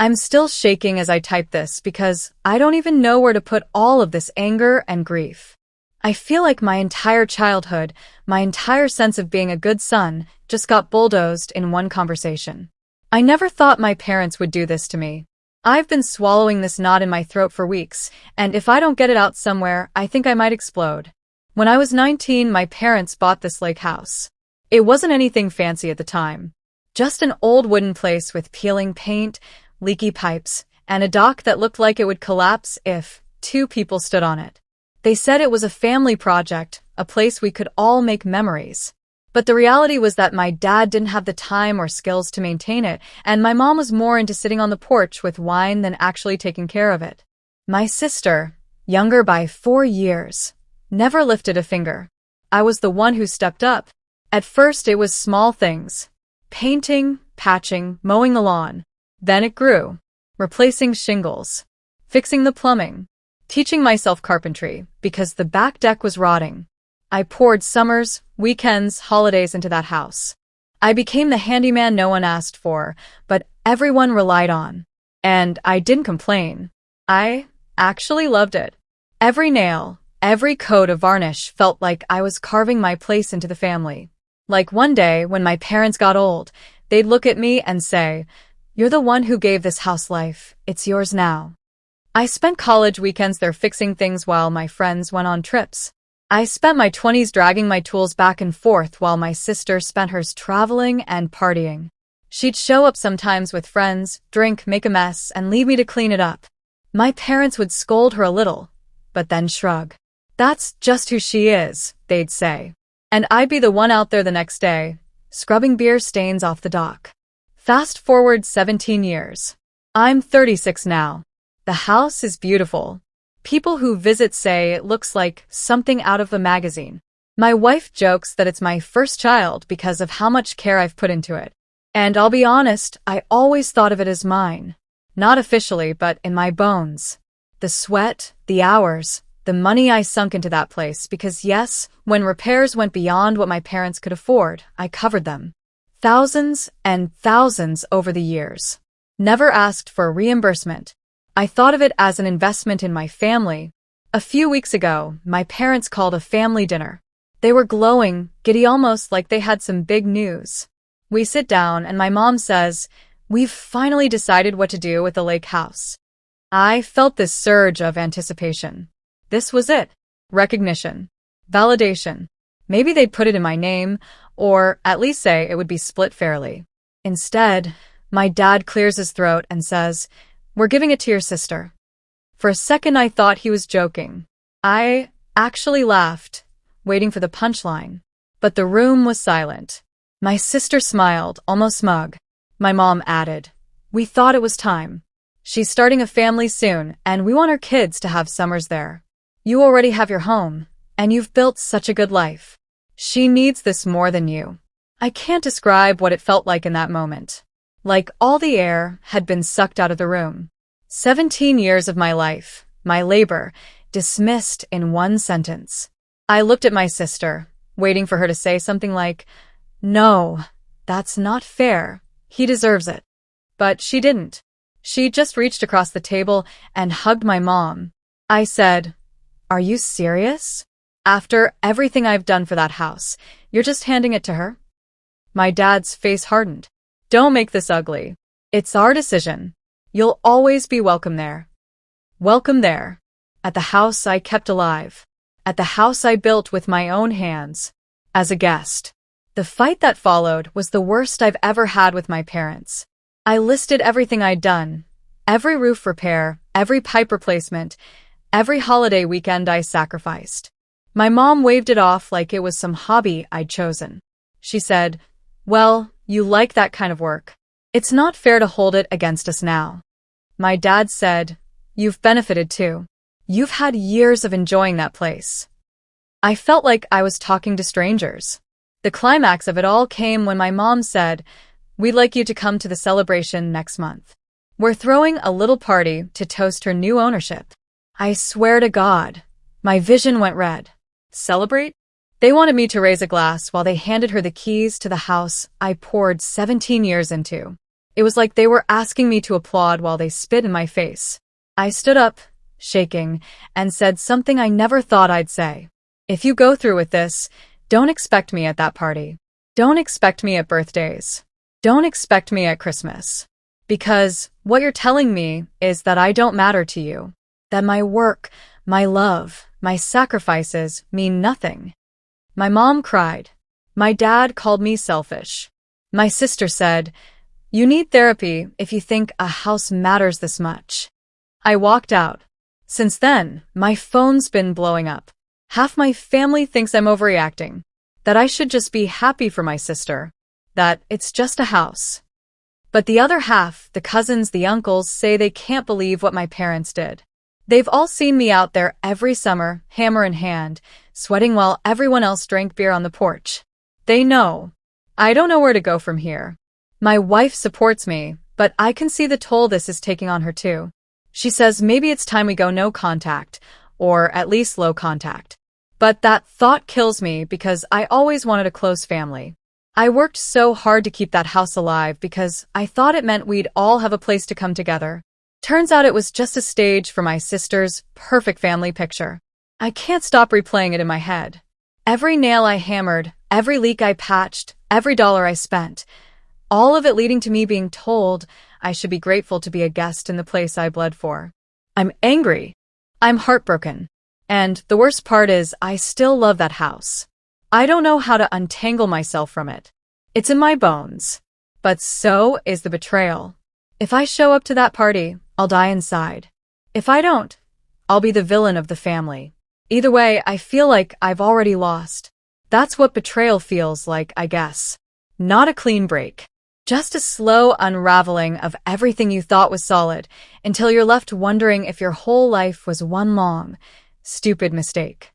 I'm still shaking as I type this because I don't even know where to put all of this anger and grief. I feel like my entire childhood, my entire sense of being a good son, just got bulldozed in one conversation. I never thought my parents would do this to me. I've been swallowing this knot in my throat for weeks, and if I don't get it out somewhere, I think I might explode. When I was 19, my parents bought this lake house. It wasn't anything fancy at the time. Just an old wooden place with peeling paint, leaky pipes, and a dock that looked like it would collapse if two people stood on it. They said it was a family project, a place we could all make memories. But the reality was that my dad didn't have the time or skills to maintain it, and my mom was more into sitting on the porch with wine than actually taking care of it. My sister, younger by 4 years, never lifted a finger. I was the one who stepped up. At first it was small things. Painting, patching, mowing the lawn. Then it grew. Replacing shingles. Fixing the plumbing. Teaching myself carpentry, because the back deck was rotting. I poured summers, weekends, holidays into that house. I became the handyman no one asked for, but everyone relied on. And I didn't complain. I actually loved it. Every nail, every coat of varnish felt like I was carving my place into the family. Like one day, when my parents got old, they'd look at me and say, "You're the one who gave this house life. It's yours now." I spent college weekends there fixing things while my friends went on trips. I spent my 20s dragging my tools back and forth while my sister spent hers traveling and partying. She'd show up sometimes with friends, drink, make a mess, and leave me to clean it up. My parents would scold her a little, but then shrug. "That's just who she is," they'd say. And I'd be the one out there the next day, scrubbing beer stains off the dock. Fast forward 17 years. I'm 36 now. The house is beautiful. People who visit say it looks like something out of a magazine. My wife jokes that it's my first child because of how much care I've put into it. And I'll be honest, I always thought of it as mine. Not officially, but in my bones. The sweat, the hours, the money I sunk into that place because yes, when repairs went beyond what my parents could afford, I covered them. Thousands and thousands over the years. Never asked for reimbursement. I thought of it as an investment in my family. A few weeks ago, my parents called a family dinner. They were glowing, giddy, almost like they had some big news. We sit down and my mom says, "We've finally decided what to do with the lake house." I felt this surge of anticipation. This was it. Recognition. Validation. Maybe they'd put it in my name, or at least say it would be split fairly. Instead, my dad clears his throat and says, "We're giving it to your sister." For a second I thought he was joking. I actually laughed, waiting for the punchline. But the room was silent. My sister smiled, almost smug. My mom added, "We thought it was time. She's starting a family soon, and we want our kids to have summers there. You already have your home, and you've built such a good life. She needs this more than you." I can't describe what it felt like in that moment. Like all the air had been sucked out of the room. 17 years of my life, my labor, dismissed in one sentence. I looked at my sister, waiting for her to say something like, "No, that's not fair. He deserves it." But she didn't. She just reached across the table and hugged my mom. I said, "Are you serious? After everything I've done for that house, you're just handing it to her?" My dad's face hardened. "Don't make this ugly. It's our decision. You'll always be welcome there." Welcome there. At the house I kept alive. At the house I built with my own hands. As a guest. The fight that followed was the worst I've ever had with my parents. I listed everything I'd done. Every roof repair, every pipe replacement, every holiday weekend I sacrificed. My mom waved it off like it was some hobby I'd chosen. She said, "Well, you like that kind of work. It's not fair to hold it against us now." My dad said, "You've benefited too. You've had years of enjoying that place." I felt like I was talking to strangers. The climax of it all came when my mom said, "We'd like you to come to the celebration next month. We're throwing a little party to toast her new ownership." I swear to God, my vision went red. Celebrate? They wanted me to raise a glass while they handed her the keys to the house I poured 17 years into. It was like they were asking me to applaud while they spit in my face. I stood up, shaking, and said something I never thought I'd say. If you go through with this, don't expect me at that party. Don't expect me at birthdays. Don't expect me at Christmas. Because what you're telling me is that I don't matter to you. That my work, my love, my sacrifices mean nothing. My mom cried. My dad called me selfish. My sister said, "You need therapy if you think a house matters this much." I walked out. Since then, my phone's been blowing up. Half my family thinks I'm overreacting. That I should just be happy for my sister. That it's just a house. But the other half, the cousins, the uncles, say they can't believe what my parents did. They've all seen me out there every summer, hammer in hand, sweating while everyone else drank beer on the porch. They know. I don't know where to go from here. My wife supports me, but I can see the toll this is taking on her too. She says maybe it's time we go no contact, or at least low contact. But that thought kills me because I always wanted a close family. I worked so hard to keep that house alive because I thought it meant we'd all have a place to come together. Turns out it was just a stage for my sister's perfect family picture. I can't stop replaying it in my head. Every nail I hammered, every leak I patched, every dollar I spent, all of it leading to me being told I should be grateful to be a guest in the place I bled for. I'm angry. I'm heartbroken. And the worst part is I still love that house. I don't know how to untangle myself from it. It's in my bones. But so is the betrayal. If I show up to that party, I'll die inside. If I don't, I'll be the villain of the family. Either way, I feel like I've already lost. That's what betrayal feels like, I guess. Not a clean break. Just a slow unraveling of everything you thought was solid until you're left wondering if your whole life was one long, stupid mistake.